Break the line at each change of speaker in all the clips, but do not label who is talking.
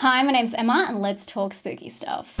Hi, my name's Emma and let's talk spooky stuff.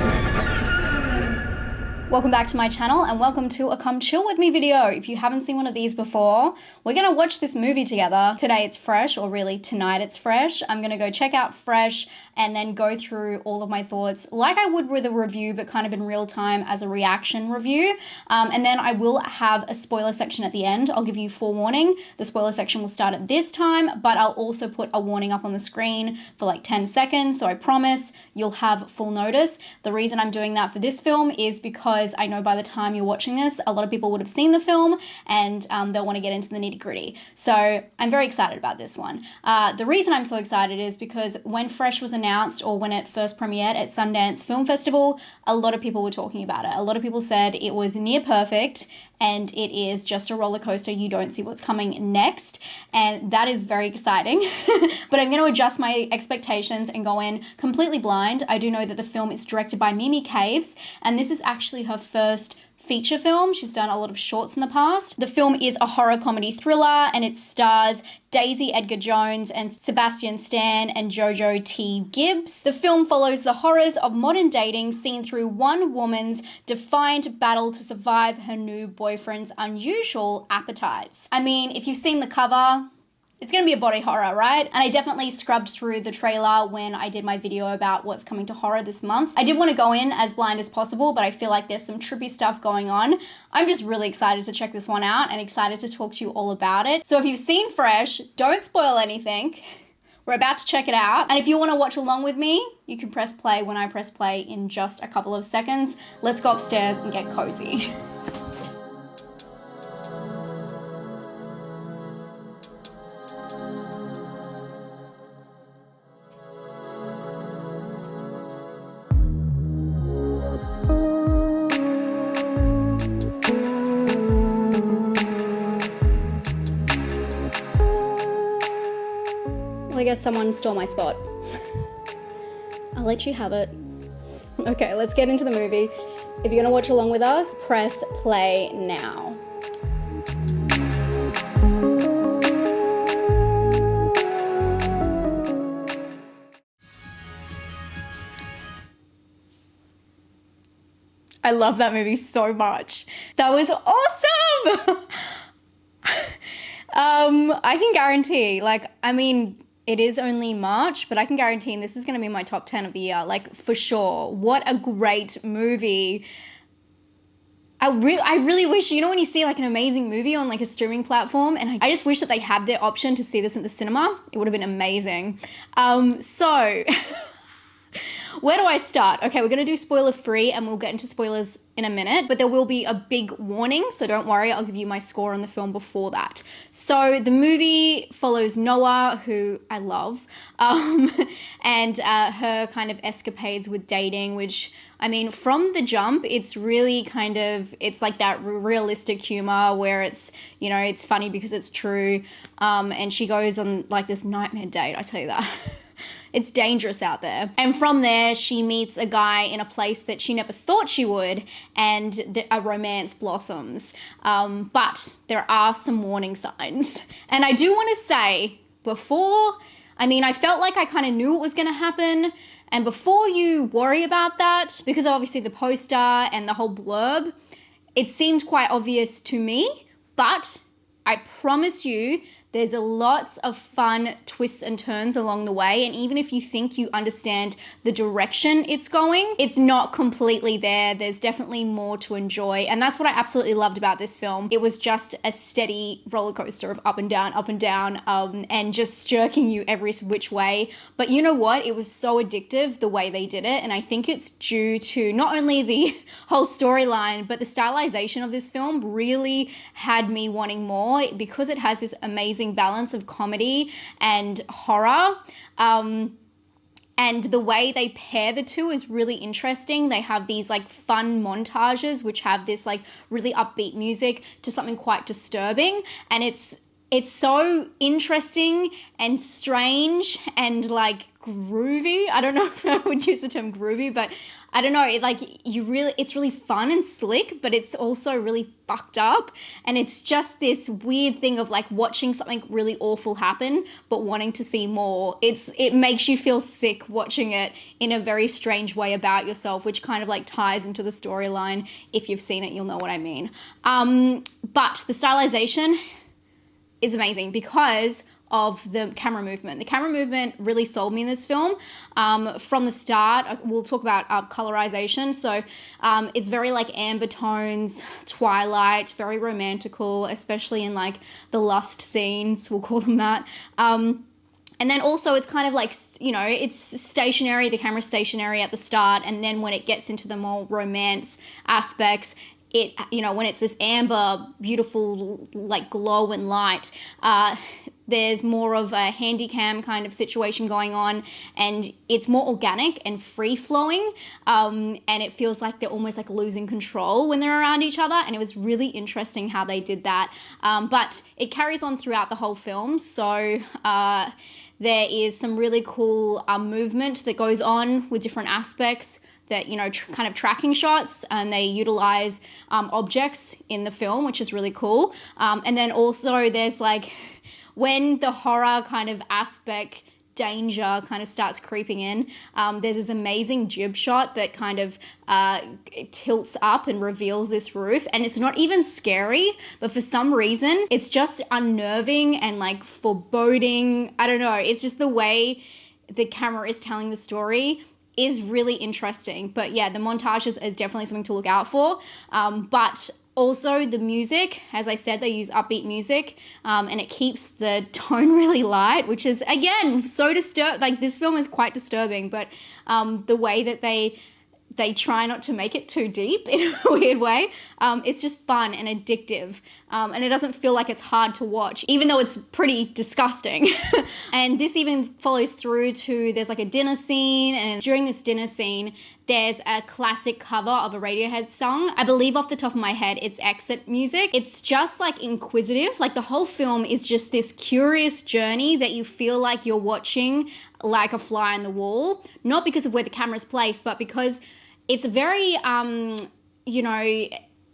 Welcome back to my channel and welcome to a come chill with me video. If you haven't seen one of these before, we're gonna watch this movie together. Today it's Fresh, or really tonight it's Fresh. I'm gonna go check out Fresh and then go through all of my thoughts like I would with a review, but kind of in real time as a reaction review. And then I will have a spoiler section at the end. I'll give you forewarning. The spoiler section will start at this time, but I'll also put a warning up on the screen for like 10 seconds. So I promise you'll have full notice. The reason I'm doing that for this film is because I know by the time you're watching this, a lot of people would have seen the film and they'll want to get into the nitty-gritty. So I'm very excited about this one. The reason I'm so excited is because when Fresh was announced, or when it first premiered at Sundance Film Festival, a lot of people were talking about it. A lot of people said it was near perfect and it is just a roller coaster. You don't see what's coming next, and that is very exciting. But I'm going to adjust my expectations and go in completely blind. I do know that the film is directed by Mimi Caves, and this is actually her first feature film. She's done a lot of shorts in the past. The film is a horror comedy thriller and it stars Daisy Edgar Jones and Sebastian Stan and Jojo T. Gibbs. The film follows the horrors of modern dating seen through one woman's defiant battle to survive her new boyfriend's unusual appetites. I mean, if you've seen the cover, it's gonna be a body horror, right? And I definitely scrubbed through the trailer when I did my video about what's coming to horror this month. I did want to go in as blind as possible, but I feel like there's some trippy stuff going on. I'm just really excited to check this one out and excited to talk to you all about it. So if you've seen Fresh, don't spoil anything. We're about to check it out. And if you want to watch along with me, you can press play when I press play in just a couple of seconds. Let's go upstairs and get cozy. I guess someone stole my spot. I'll let you have it. Okay, let's get into the movie. If you're gonna watch along with us, press play now. I love that movie so much. That was awesome! I can guarantee, it is only March, but I can guarantee this is going to be my top 10 of the year, for sure. What a great movie. I really wish, you know, when you see an amazing movie on a streaming platform, and I just wish that they had the option to see this in the cinema. It would have been amazing. So where do I start? Okay, we're gonna do spoiler free and we'll get into spoilers in a minute, but there will be a big warning, so don't worry, I'll give you my score on the film before that. So the movie follows Noah, who I love, and her kind of escapades with dating, which, I mean, from the jump, it's really it's like that realistic humor where it's, you know, it's funny because it's true, and she goes on this nightmare date, I tell you that. It's dangerous out there. And from there, she meets a guy in a place that she never thought she would, and a romance blossoms. But there are some warning signs. And I do want to say, I felt like I kind of knew what was going to happen. And before you worry about that, because obviously the poster and the whole blurb, it seemed quite obvious to me, but I promise you, there's lots of fun twists and turns along the way, and even if you think you understand the direction it's going, it's not completely there. There's definitely more to enjoy, and that's what I absolutely loved about this film. It was just a steady roller coaster of up and down, and just jerking you every which way. But you know what? It was so addictive the way they did it, and I think it's due to not only the whole storyline, but the stylization of this film really had me wanting more, because it has this amazing balance of comedy and horror. And the way they pair the two is really interesting. They have these fun montages which have this really upbeat music to something quite disturbing, and it's so interesting and strange and groovy. I don't know if I would use the term groovy, but I don't know. It's really fun and slick, but it's also really fucked up. And it's just this weird thing of like watching something really awful happen, but wanting to see more. It makes you feel sick watching it in a very strange way about yourself, which kind of like ties into the storyline. If you've seen it, you'll know what I mean. But the stylization is amazing because of the camera movement. The camera movement really sold me in this film from the start. We'll talk about colorization. So it's very like amber tones, twilight, very romantical, especially in like the lust scenes, we'll call them that. And then also it's kind of like, you know, it's stationary, the camera's stationary at the start, and then when it gets into the more romance aspects, it, you know, when it's this amber, beautiful, like glow and light, there's more of a handy cam kind of situation going on, and it's more organic and free flowing, and it feels like they're almost like losing control when they're around each other, and it was really interesting how they did that. But it carries on throughout the whole film, so there is some really cool movement that goes on with different aspects that, you know, kind of tracking shots, and they utilize objects in the film, which is really cool. And then also there's like, when the horror kind of aspect, danger kind of starts creeping in, there's this amazing jib shot that kind of tilts up and reveals this roof, and it's not even scary, but for some reason it's just unnerving and like foreboding. I don't know, it's just the way the camera is telling the story is really interesting. But yeah, the montages is definitely something to look out for. But also the music, as I said, they use upbeat music, and it keeps the tone really light, which is, again, so like this film is quite disturbing, but the way that they try not to make it too deep in a weird way. It's just fun and addictive, and it doesn't feel like it's hard to watch, even though it's pretty disgusting. And this even follows through to, there's like a dinner scene, and during this dinner scene, there's a classic cover of a Radiohead song. I believe off the top of my head, it's Exit music. It's just like inquisitive. Like the whole film is just this curious journey that you feel like you're watching like a fly on the wall, not because of where the camera's placed, but because it's very, you know,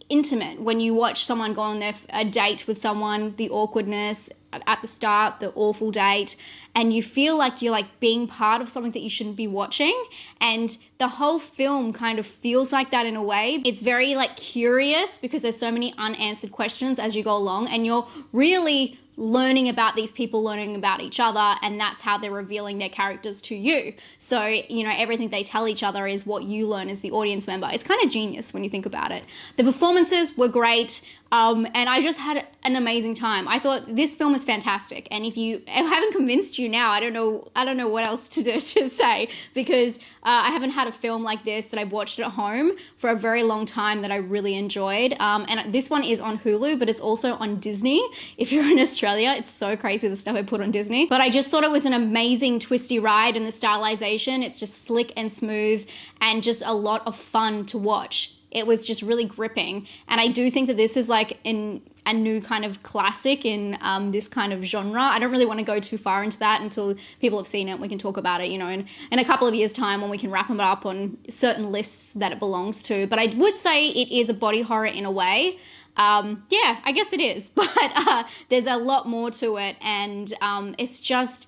intimate when you watch someone go on a date with someone, the awkwardness at the start, the awful date, and you feel like you're like being part of something that you shouldn't be watching. And the whole film kind of feels like that in a way. It's very like curious because there's so many unanswered questions as you go along, and you're really learning about these people, learning about each other, and that's how they're revealing their characters to you. So, you know, everything they tell each other is what you learn as the audience member. It's kind of genius when you think about it. The performances were great. And I just had an amazing time. I thought this film is fantastic, and if I haven't convinced you now, I don't know what else to say, because I haven't had a film like this that I've watched at home for a very long time that I really enjoyed. And this one is on Hulu, but it's also on Disney. If you're in Australia, it's so crazy the stuff I put on Disney. But I just thought it was an amazing twisty ride, and the stylization, it's just slick and smooth and just a lot of fun to watch. It was just really gripping, and I do think that this is like a new kind of classic in this kind of genre. I don't really want to go too far into that until people have seen it. We can talk about it, you know, in a couple of years' time when we can wrap them up on certain lists that it belongs to. But I would say it is a body horror in a way. Yeah, I guess it is, but there's a lot more to it, and it's just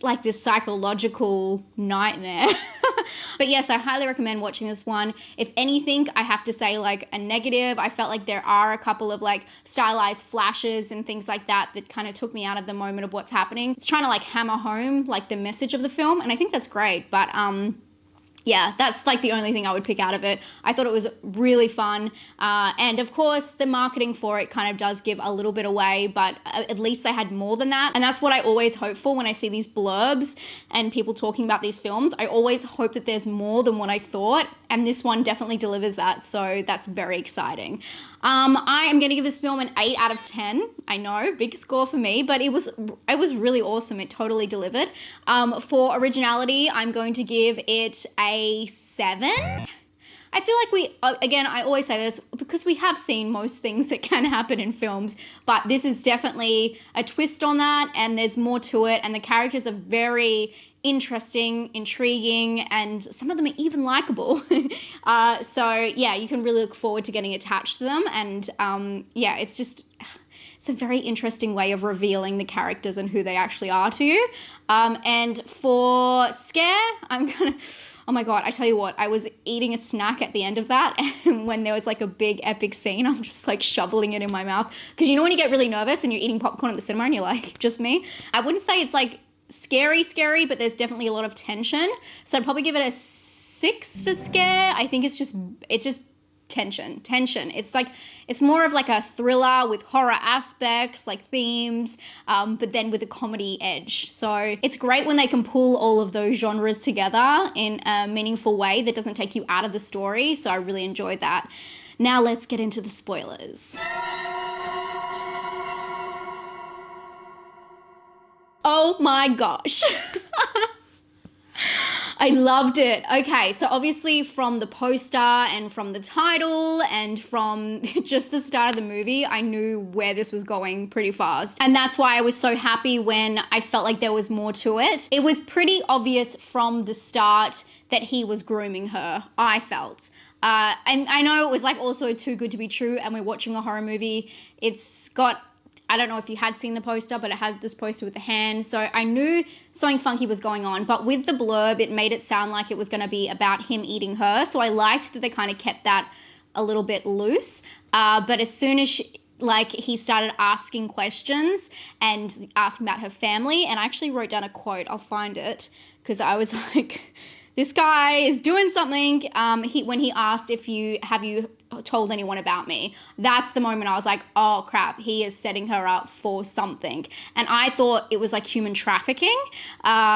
like this psychological nightmare. But yes, I highly recommend watching this one. If anything, I have to say like a negative, I felt like there are a couple of like stylized flashes and things like that kind of took me out of the moment of what's happening. It's trying to like hammer home like the message of the film, and I think that's great, but yeah, that's like the only thing I would pick out of it. I thought it was really fun. And of course, the marketing for it kind of does give a little bit away, but at least they had more than that. And that's what I always hope for when I see these blurbs and people talking about these films. I always hope that there's more than what I thought. And this one definitely delivers that. So that's very exciting. I am going to give this film an 8 out of 10. I know, big score for me, but it was really awesome. It totally delivered. For originality, I'm going to give it a 7. I feel like again, I always say this because we have seen most things that can happen in films, but this is definitely a twist on that, and there's more to it, and the characters are very interesting, intriguing, and some of them are even likable. So yeah, you can really look forward to getting attached to them, and yeah, it's a very interesting way of revealing the characters and who they actually are to you. And for scare, oh my God, I tell you what, I was eating a snack at the end of that, and when there was like a big epic scene, I'm just like shoveling it in my mouth. Because you know when you get really nervous and you're eating popcorn at the cinema and you're like, just me? I wouldn't say it's like scary, but there's definitely a lot of tension. So I'd probably give it a 6 for scare. I think it's just tension. It's more of like a thriller with horror aspects, like themes, but then with a comedy edge. So it's great when they can pull all of those genres together in a meaningful way that doesn't take you out of the story. So I really enjoyed that. Now let's get into the spoilers. Oh my gosh. I loved it. Okay, so obviously from the poster and from the title and from just the start of the movie, I knew where this was going pretty fast. And that's why I was so happy when I felt like there was more to it. It was pretty obvious from the start that he was grooming her, I felt. And I know it was like also too good to be true, and we're watching a horror movie. It's got, I don't know if you had seen the poster, but it had this poster with the hand. So I knew something funky was going on. But with the blurb, it made it sound like it was going to be about him eating her. So I liked that they kind of kept that a little bit loose. But as soon as he started asking questions and asking about her family, and I actually wrote down a quote. I'll find it because I was like, this guy is doing something. When he asked have you told anyone about me, that's the moment I was like, oh crap, he is setting her up for something. And I thought it was like human trafficking,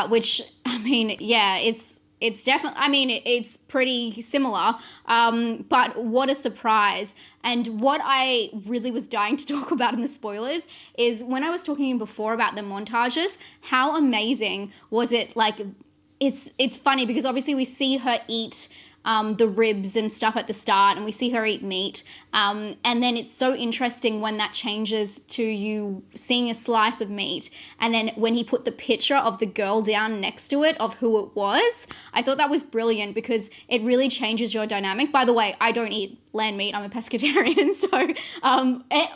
which, I mean, yeah, it's definitely, I mean, it's pretty similar, but what a surprise. And what I really was dying to talk about in the spoilers is when I was talking before about the montages, how amazing was it? Like, it's funny because obviously we see her eat the ribs and stuff at the start, and we see her eat meat. And then it's so interesting when that changes to you seeing a slice of meat. And then when he put the picture of the girl down next to it of who it was, I thought that was brilliant because it really changes your dynamic. By the way, I don't eat land meat. I'm a pescatarian. So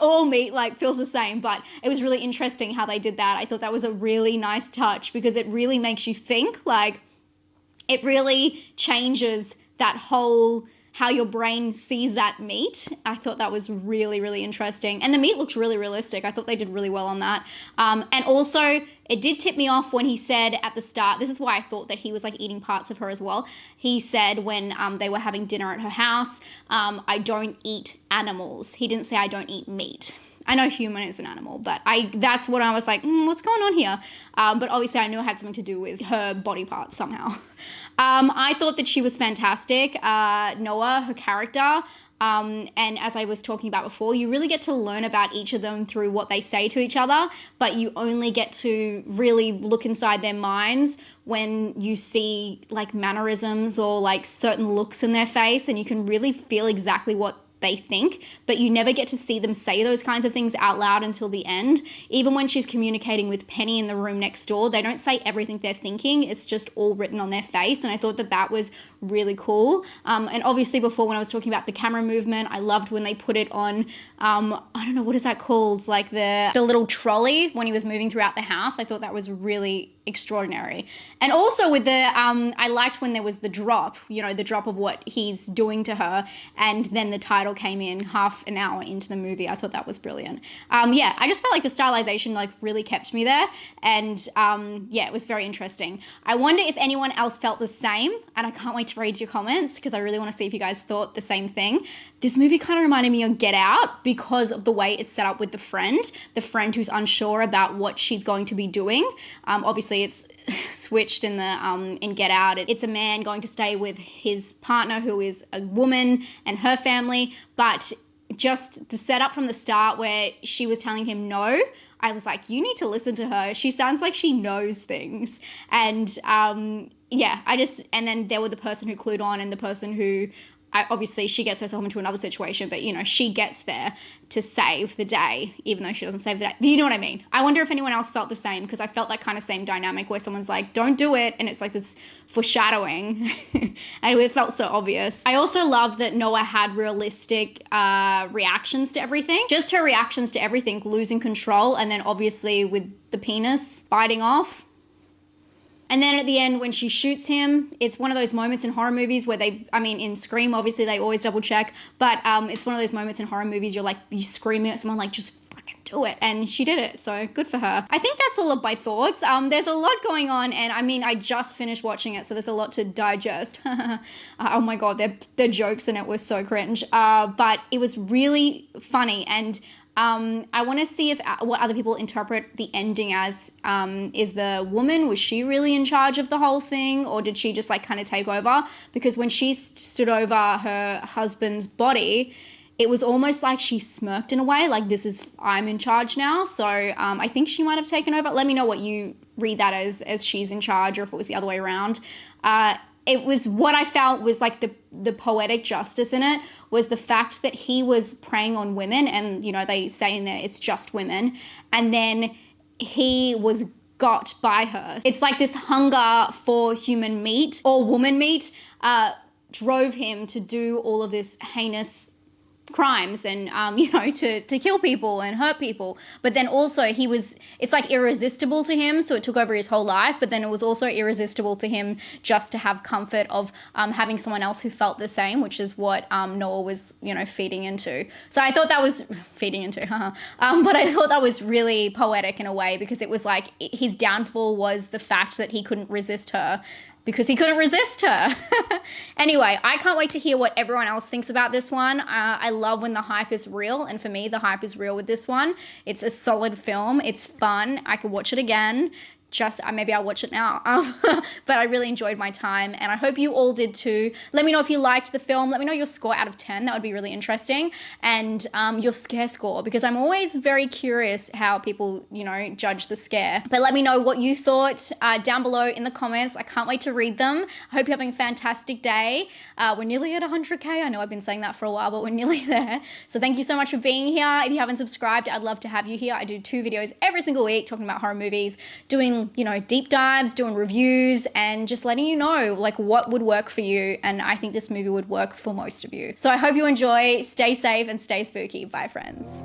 all meat like feels the same, but it was really interesting how they did that. I thought that was a really nice touch because it really makes you think, like it really changes that whole how your brain sees that meat. I thought that was really, really interesting. And the meat looks really realistic. I thought they did really well on that. And also, it did tip me off when he said at the start, this is why I thought that he was like eating parts of her as well. He said when they were having dinner at her house, I don't eat animals. He didn't say I don't eat meat. I know human is an animal, but that's what I was like, what's going on here? But obviously I knew it had something to do with her body parts somehow. I thought that she was fantastic. Noah, her character, and as I was talking about before, you really get to learn about each of them through what they say to each other, but you only get to really look inside their minds when you see like mannerisms or like certain looks in their face, and you can really feel exactly what they think, but you never get to see them say those kinds of things out loud until the end. Even when she's communicating with Penny in the room next door, they don't say everything they're thinking. It's just all written on their face, and I thought that that was really cool. And obviously before when I was talking about the camera movement, I loved when they put it on, I don't know, what is that called? Like the little trolley when he was moving throughout the house. I thought that was really extraordinary. And also with the, I liked when there was the drop, the drop of what he's doing to her, and then the title came in half an hour into the movie. I thought that was brilliant. Yeah, I just felt like the stylization like really kept me there, and yeah, it was very interesting. I wonder if anyone else felt the same, and I can't wait to read your comments because I really want to see if you guys thought the same thing. This movie kind of reminded me of Get Out because of the way it's set up with the friend who's unsure about what she's going to be doing. Obviously it's switched in the in Get Out. It's a man going to stay with his partner who is a woman and her family, but just the setup from the start where she was telling him no, I was like, you need to listen to her. She sounds like she knows things. And yeah, and then there were the person who clued on and the person who obviously she gets herself into another situation, but you know, she gets there to save the day, even though she doesn't save the day. You know what I mean? I wonder if anyone else felt the same, because I felt that kind of same dynamic where someone's like, don't do it, and it's like this foreshadowing and it felt so obvious. I also love that Noah had realistic reactions to everything. Just her reactions to everything, losing control, and then obviously with the penis biting off. And then at the end, when she shoots him, it's one of those moments in horror movies where in Scream, obviously they always double check, but it's one of those moments in horror movies you screaming at someone like, just fucking do it. And she did it, so good for her. I think that's all of my thoughts. There's a lot going on, and I just finished watching it, so there's a lot to digest. Oh my God, the jokes in it were so cringe. But it was really funny, and I want to see what other people interpret the ending as. Is the woman, was she really in charge of the whole thing, or did she just like kind of take over? Because when she stood over her husband's body, it was almost like she smirked in a way, like I'm in charge now. So I think she might have taken over. Let me know what you read that as she's in charge, or if it was the other way around. It was what I felt was like the poetic justice in it was the fact that he was preying on women, and you know, they say in there it's just women, and then he was got by her. It's like this hunger for human meat or woman meat drove him to do all of this heinous crimes and to kill people and hurt people. But then also it's like irresistible to him, so it took over his whole life. But then it was also irresistible to him just to have comfort of having someone else who felt the same, which is what Noah was feeding into. So I thought that was feeding into but I thought that was really poetic in a way, because it was like his downfall was the fact that he couldn't resist her, because he couldn't resist her. Anyway, I can't wait to hear what everyone else thinks about this one. I love when the hype is real, and for me, the hype is real with this one. It's a solid film. It's fun. I could watch it again. Maybe I'll watch it now. But I really enjoyed my time, and I hope you all did too. Let me know if you liked the film. Let me know your score out of 10. That would be really interesting. And your scare score, because I'm always very curious how people, judge the scare. But let me know what you thought down below in the comments. I can't wait to read them. I hope you're having a fantastic day. We're nearly at 100K. I know I've been saying that for a while, but we're nearly there. So thank you so much for being here. If you haven't subscribed, I'd love to have you here. I do 2 videos every single week talking about horror movies, doing deep dives, doing reviews, and just letting you know like what would work for you. And I think this movie would work for most of you. So I hope you enjoy. Stay safe and stay spooky. Bye, friends.